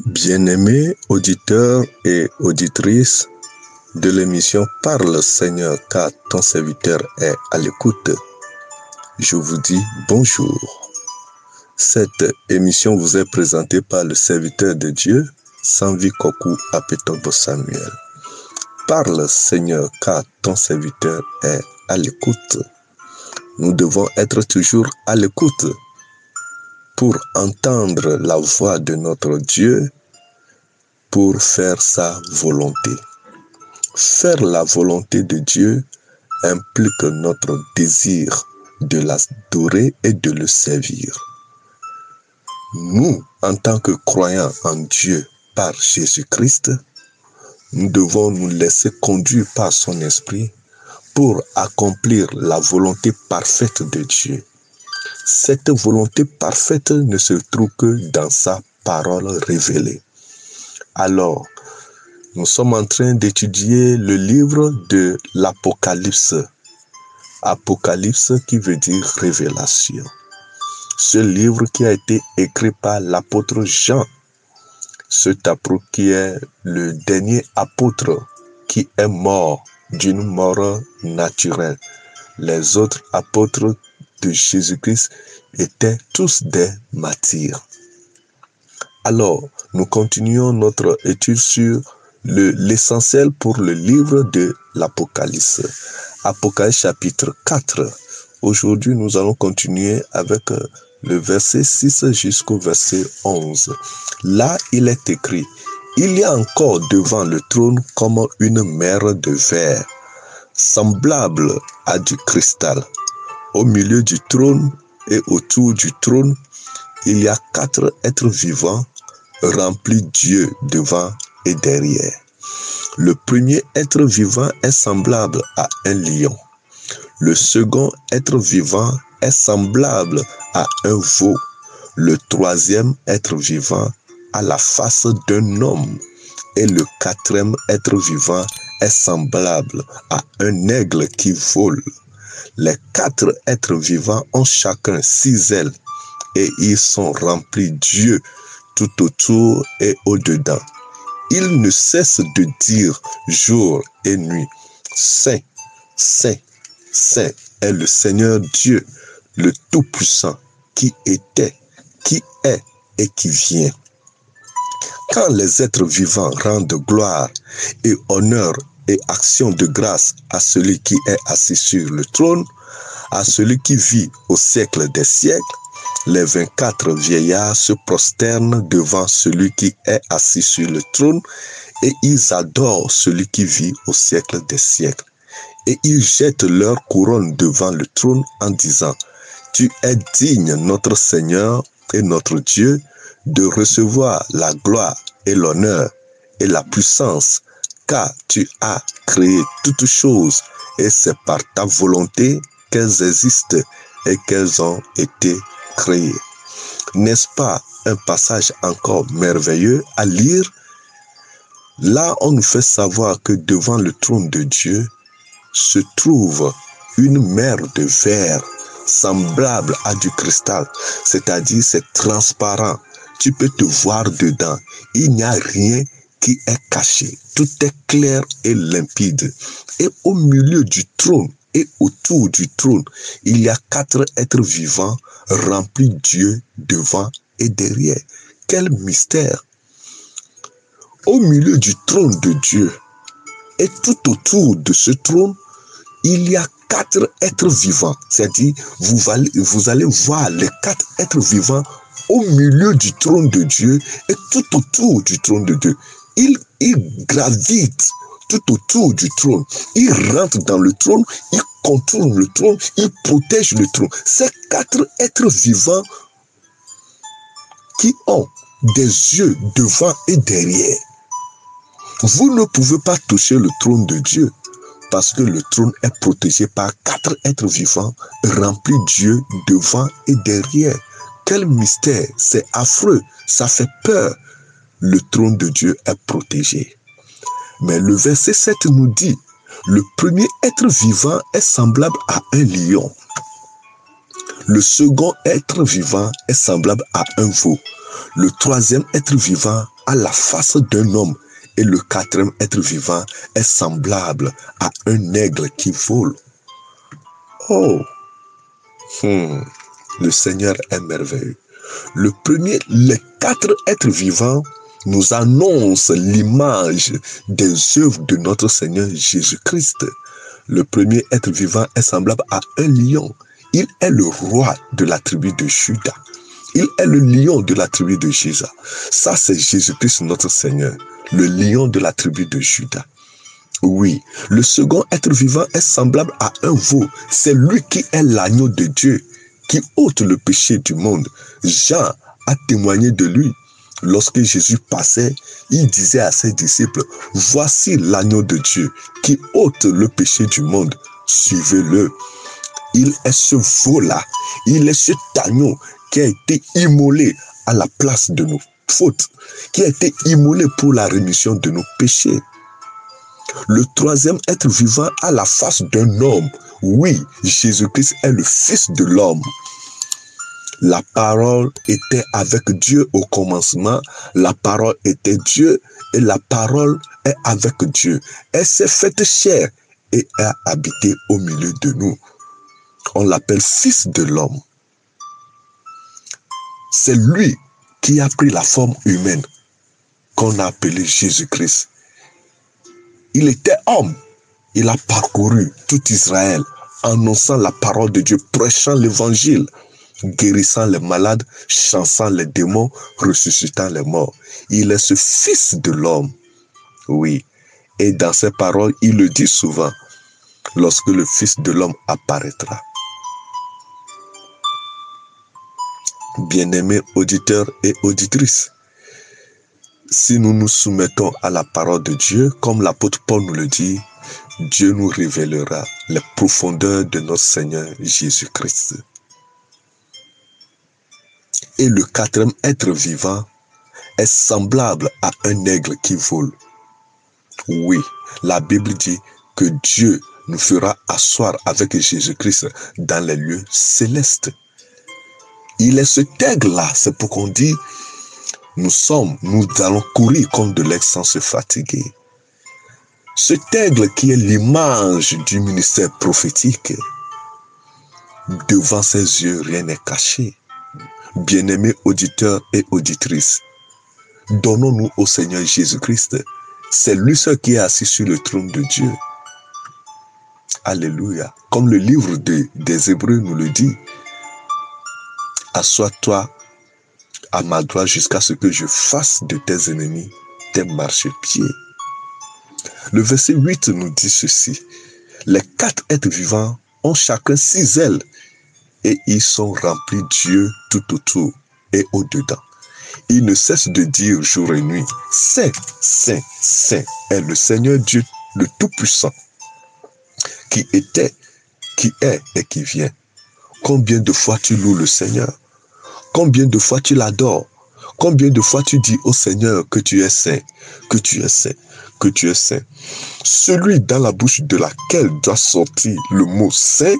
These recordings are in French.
Bien-aimés auditeurs et auditrices de l'émission Parle Seigneur, car ton serviteur est à l'écoute, je vous dis bonjour. Cette émission vous est présentée par le serviteur de Dieu, Sanvi Kokou Apetobo Samuel. Parle Seigneur, car ton serviteur est à l'écoute. Nous devons être toujours à l'écoute pour entendre la voix de notre Dieu, pour faire sa volonté. Faire la volonté de Dieu implique notre désir de l'adorer et de le servir. Nous, en tant que croyants en Dieu par Jésus-Christ, nous devons nous laisser conduire par son esprit pour accomplir la volonté parfaite de Dieu. Cette volonté parfaite ne se trouve que dans sa parole révélée. Alors, nous sommes en train d'étudier le livre de l'Apocalypse. Apocalypse qui veut dire révélation. Ce livre qui a été écrit par l'apôtre Jean. Cet apôtre qui est le dernier apôtre qui est mort d'une mort naturelle. Les autres apôtres de Jésus-Christ étaient tous des martyrs. Alors, nous continuons notre étude sur l'essentiel pour le livre de l'Apocalypse. Apocalypse chapitre 4. Aujourd'hui, nous allons continuer avec le verset 6 jusqu'au verset 11. Là, il est écrit, « Il y a encore devant le trône comme une mer de verre, semblable à du cristal. Au milieu du trône et autour du trône, il y a 4 êtres vivants remplis Dieu devant et derrière. Le premier être vivant est semblable à un lion. Le second être vivant est semblable à un veau. Le troisième être vivant a la face d'un homme. Et le quatrième être vivant est semblable à un aigle qui vole. Les 4 êtres vivants ont chacun 6 ailes et ils sont remplis Dieu tout autour et au-dedans. Ils ne cessent de dire jour et nuit, Saint, Saint, Saint est le Seigneur Dieu, le Tout-Puissant, qui était, qui est et qui vient. Quand les êtres vivants rendent gloire et honneur et action de grâce à celui qui est assis sur le trône, à celui qui vit au siècle des siècles, les 24 vieillards se prosternent devant celui qui est assis sur le trône et ils adorent celui qui vit au siècle des siècles. Et ils jettent leur couronne devant le trône en disant, « Tu es digne, notre Seigneur et notre Dieu, de recevoir la gloire et l'honneur et la puissance, car tu as créé toutes choses et c'est par ta volonté qu'elles existent et qu'elles ont été créées. » N'est-ce pas un passage encore merveilleux à lire? Là, on nous fait savoir que devant le trône de Dieu se trouve une mer de verre semblable à du cristal, c'est-à-dire c'est transparent. Tu peux te voir dedans. Il n'y a rien qui est caché. Tout est clair et limpide. Et au milieu du trône et autour du trône, il y a 4 êtres vivants remplis Dieu devant et derrière. Quel mystère! Au milieu du trône de Dieu et tout autour de ce trône, il y a 4 êtres vivants. C'est-à-dire, vous allez voir les 4 êtres vivants au milieu du trône de Dieu et tout autour du trône de Dieu. Ils gravitent tout autour du trône. Ils rentrent dans le trône, ils contournent le trône, ils protègent le trône. Ces 4 êtres vivants qui ont des yeux devant et derrière. Vous ne pouvez pas toucher le trône de Dieu parce que le trône est protégé par 4 êtres vivants remplis Dieu devant et derrière. Quel mystère! C'est affreux, ça fait peur. Le trône de Dieu est protégé. Mais le verset 7 nous dit, le premier être vivant est semblable à un lion. Le second être vivant est semblable à un veau. Le troisième être vivant a la face d'un homme et le quatrième être vivant est semblable à un aigle qui vole. Oh, le Seigneur est merveilleux. Le premier, les quatre êtres vivants nous annoncent l'image des œuvres de notre Seigneur Jésus-Christ. Le premier être vivant est semblable à un lion. Il est le roi de la tribu de Juda. Il est le lion de la tribu de Juda. Ça, c'est Jésus-Christ notre Seigneur, le lion de la tribu de Juda. Oui, le second être vivant est semblable à un veau. C'est lui qui est l'agneau de Dieu, qui ôte le péché du monde. Jean a témoigné de lui. Lorsque Jésus passait, il disait à ses disciples, « Voici l'agneau de Dieu qui ôte le péché du monde. Suivez-le. » Il est ce veau-là, il est cet agneau qui a été immolé à la place de nos fautes, qui a été immolé pour la rémission de nos péchés. Le troisième être vivant a la face d'un homme. Oui, Jésus-Christ est le Fils de l'homme. La parole était avec Dieu au commencement. La parole était Dieu et la parole est avec Dieu. Elle s'est faite chair et a habité au milieu de nous. On l'appelle Fils de l'homme. C'est lui qui a pris la forme humaine qu'on a appelé Jésus-Christ. Il était homme. Il a parcouru tout Israël, annonçant la parole de Dieu, prêchant l'évangile, guérissant les malades, chassant les démons, ressuscitant les morts. Il est ce Fils de l'homme. Oui. Et dans ses paroles, il le dit souvent, lorsque le Fils de l'homme apparaîtra. Bien-aimés auditeurs et auditrices, si nous nous soumettons à la parole de Dieu, comme l'apôtre Paul nous le dit, Dieu nous révélera les profondeurs de notre Seigneur Jésus-Christ. Et le quatrième être vivant est semblable à un aigle qui vole. Oui, la Bible dit que Dieu nous fera asseoir avec Jésus-Christ dans les lieux célestes. Il est cet aigle-là, c'est pourquoi on dit, nous allons courir comme de l'aigle sans se fatiguer. Cet aigle qui est l'image du ministère prophétique, devant ses yeux, rien n'est caché. Bien-aimés auditeurs et auditrices, donnons-nous au Seigneur Jésus-Christ. C'est lui seul qui est assis sur le trône de Dieu. Alléluia. Comme le livre des Hébreux nous le dit, assois-toi à ma droite jusqu'à ce que je fasse de tes ennemis tes marchepieds. Le verset 8 nous dit ceci. Les quatre êtres vivants ont chacun 6 ailes et ils sont remplis Dieu tout autour et au-dedans. Ils ne cessent de dire jour et nuit, Saint, Saint, Saint est le Seigneur Dieu le Tout-Puissant, qui était, qui est et qui vient. Combien de fois tu loues le Seigneur? Combien de fois tu l'adores? Combien de fois tu dis au Seigneur que tu es saint, que tu es saint, que tu es saint? Celui dans la bouche de laquelle doit sortir le mot saint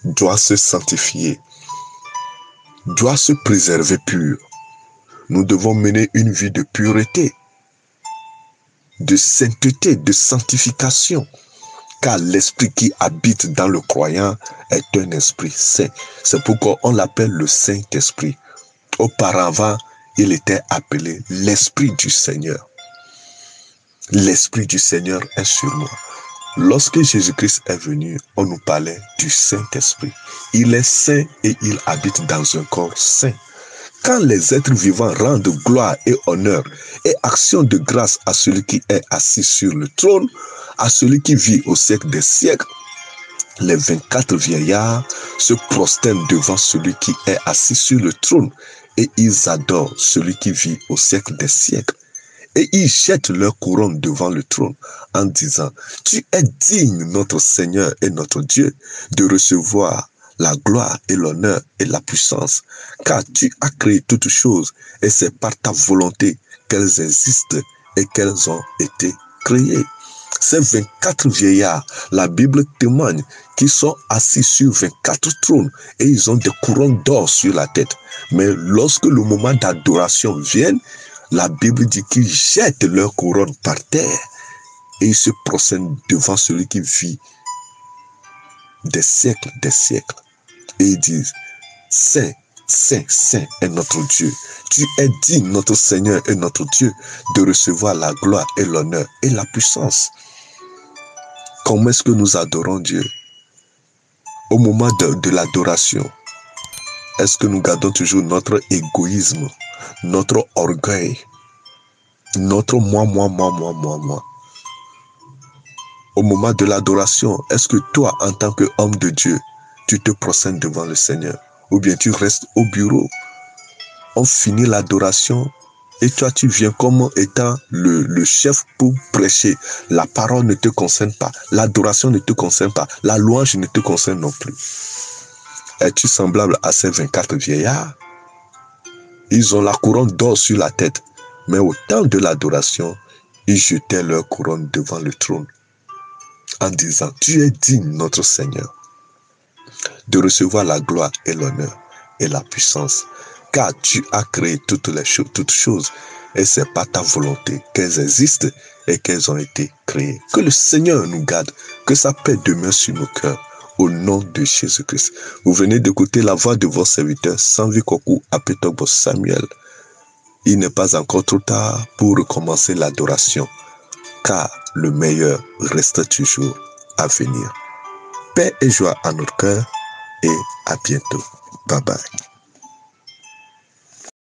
doit se sanctifier, doit se préserver pur. Nous devons mener une vie de pureté, de sainteté, de sanctification, car l'esprit qui habite dans le croyant est un esprit saint. C'est pourquoi on l'appelle le Saint-Esprit. Auparavant, il était appelé l'Esprit du Seigneur. L'Esprit du Seigneur est sur moi. Lorsque Jésus-Christ est venu, on nous parlait du Saint-Esprit. Il est saint et il habite dans un corps saint. Quand les êtres vivants rendent gloire et honneur et action de grâce à celui qui est assis sur le trône, à celui qui vit au siècle des siècles, les 24 vieillards se prosternent devant celui qui est assis sur le trône et ils adorent celui qui vit au siècle des siècles. Et ils jettent leur couronne devant le trône en disant, « Tu es digne, notre Seigneur et notre Dieu, de recevoir la gloire et l'honneur et la puissance, car tu as créé toutes choses et c'est par ta volonté qu'elles existent et qu'elles ont été créées. » Ces 24 vieillards, la Bible témoigne qu'ils sont assis sur 24 trônes et ils ont des couronnes d'or sur la tête. Mais lorsque le moment d'adoration vient, la Bible dit qu'ils jettent leurs couronnes par terre et ils se prosternent devant celui qui vit des siècles et ils disent: Saint, Saint, Saint est notre Dieu. Tu es digne, notre Seigneur et notre Dieu, de recevoir la gloire et l'honneur et la puissance. Comment est-ce que nous adorons Dieu? Au moment de l'adoration, est-ce que nous gardons toujours notre égoïsme, notre orgueil, notre moi? Au moment de l'adoration, est-ce que toi, en tant qu'homme de Dieu, tu te prosternes devant le Seigneur? Ou bien tu restes au bureau, on finit l'adoration et toi tu viens comme étant le chef pour prêcher. La parole ne te concerne pas, l'adoration ne te concerne pas, la louange ne te concerne non plus. Es-tu semblable à ces 24 vieillards? Ils ont la couronne d'or sur la tête, mais au temps de l'adoration, ils jetaient leur couronne devant le trône en disant: Tu es digne, notre Seigneur, de recevoir la gloire et l'honneur et la puissance, car tu as créé toutes choses, et c'est par ta volonté qu'elles existent et qu'elles ont été créées. Que le Seigneur nous garde, que sa paix demeure sur nos cœurs, au nom de Jésus-Christ. Vous venez d'écouter la voix de vos serviteurs, Sanvi Kokou Apetogbo Samuel. Il n'est pas encore trop tard pour recommencer l'adoration, car le meilleur reste toujours à venir. Paix et joie à notre cœur et à bientôt. Bye bye.